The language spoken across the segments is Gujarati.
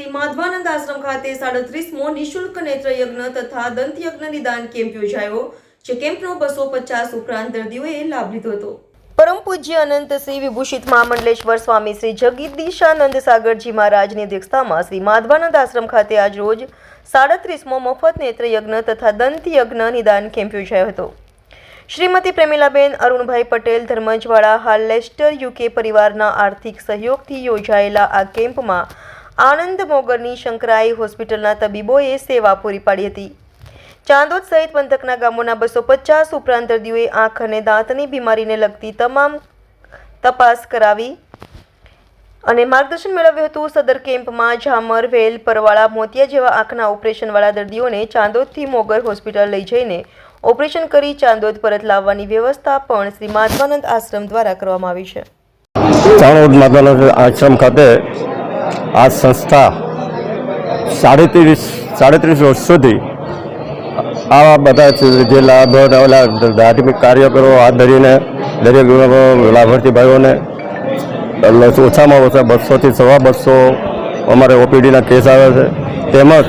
શ્રી માધવાનંદ આશ્રમ ખાતે 37મો નિઃશુલ્ક નેત્ર યજ્ઞ તથા દંત યજ્ઞ નિદાન કેમ્પ યોજાયો, જે કેમ્પનો 250 ઉપરાંત દર્દીઓએ લાભ લીધો હતો। પરમ પૂજ્ય અનંત શ્રી વિભૂષિત મહામંડલેશ્વર સ્વામી શ્રી જગદીશાનંદ સાગરજી મહારાજની અધ્યક્ષતામાં શ્રી માધવાનંદ આશ્રમ ખાતે આજ રોજ 37મો મફત નેત્ર યજ્ઞ તથા દંત યજ્ઞ નિદાન કેમ્પ યોજાયો હતો। શ્રીમતી પ્રેમીલાબેન અરુણભાઈ પટેલ ધર્મજવાળા હાલ લેસ્ટર યુકે પરિવારના આર્થિક સહયોગથી યોજાયેલા આ કેમ્પમાં આનંદ મોગરની શંકરાઈ હોસ્પિટલના તબીબોએ સેવા પૂરી પાડી હતી। ચાંદોદ સહિત પંથકના ગામોના 250 ઉપરાંત દર્દીઓએ આંખ અને દાંતની બીમારીને લગતી તમામ તપાસ કરાવી અને માર્ગદર્શન મેળવ્યું હતું। સદર કેમ્પમાં ઝામર, વેલ, પરવાળા, મોતિયા જેવા આંખના ઓપરેશનવાળા દર્દીઓને ચાંદોદથી મોગર હોસ્પિટલ લઈ જઈને ઓપરેશન કરી ચાંદોદ પરત લાવવાની વ્યવસ્થા પણ શ્રી માધવાનંદ આશ્રમ દ્વારા કરવામાં આવી છે। ચાંદોદ માધવાનંદ આશ્રમ ખાતે આ સંસ્થા 37 વર્ષ સુધી આવા બધા જે લાભ ધાર્મિક કાર્યકરો હાથ ધરીને દરેક લાભાર્થી ભાઈઓને ઓછામાં ઓછા 200 થી 250 અમારે ઓપીડીના કેસ આવે છે, તેમજ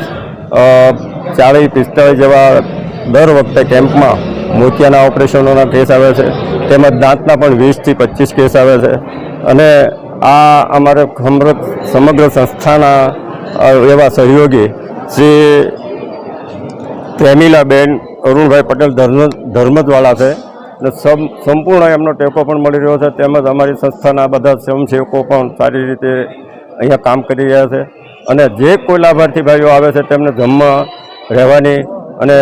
40-45 જેવા દર વખતે કેમ્પમાં મોતિયાના ઓપરેશનોના કેસ આવે છે, તેમજ દાંતના પણ 20 થી 25 કેસ આવે છે। અને આ અમારે સમગ્ર સંસ્થાના એવા સહયોગી શ્રી પ્રેમીલાબેન અરુણભાઈ પટેલ ધર્મજવાળા છે અને સંપૂર્ણ એમનો ટેકો પણ મળી રહ્યો છે, તેમજ અમારી સંસ્થાના બધા સ્વયંસેવકો પણ સારી રીતે અહીંયા કામ કરી રહ્યા છે। અને જે કોઈ લાભાર્થી ભાઈઓ આવે છે તેમને જમવા, રહેવાની અને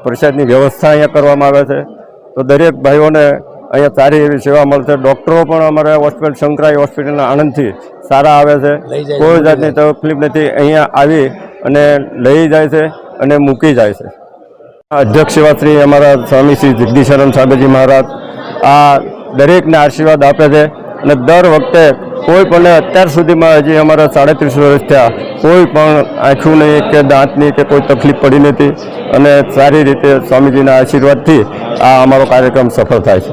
પ્રસાદની વ્યવસ્થા અહીંયા કરવામાં આવે છે। તો દરેક ભાઈઓને અહીંયા સારી એવી સેવા મળશે। ડૉક્ટરો પણ અમારા હોસ્પિટલ શંકરાઈ હોસ્પિટલના આણંદથી સારા આવે છે, કોઈ જાતની તકલીફ નથી, અહીંયા આવી અને લઈ જાય છે અને મૂકી જાય છે। અધ્યક્ષ સેવા શ્રી અમારા સ્વામી શ્રી જગદીશાનંદ સાગરજી મહારાજ આ દરેકને આશીર્વાદ આપે છે અને દર વખતે કોઈ પણ અત્યાર સુધીમાં હજી અમારા 37 વર્ષ થયા કોઈ પણ આંખોની કે દાંતની કે કોઈ તકલીફ પડી નથી અને સારી રીતે સ્વામીજીના આશીર્વાદથી આ અમારો કાર્યક્રમ સફળ થાય છે।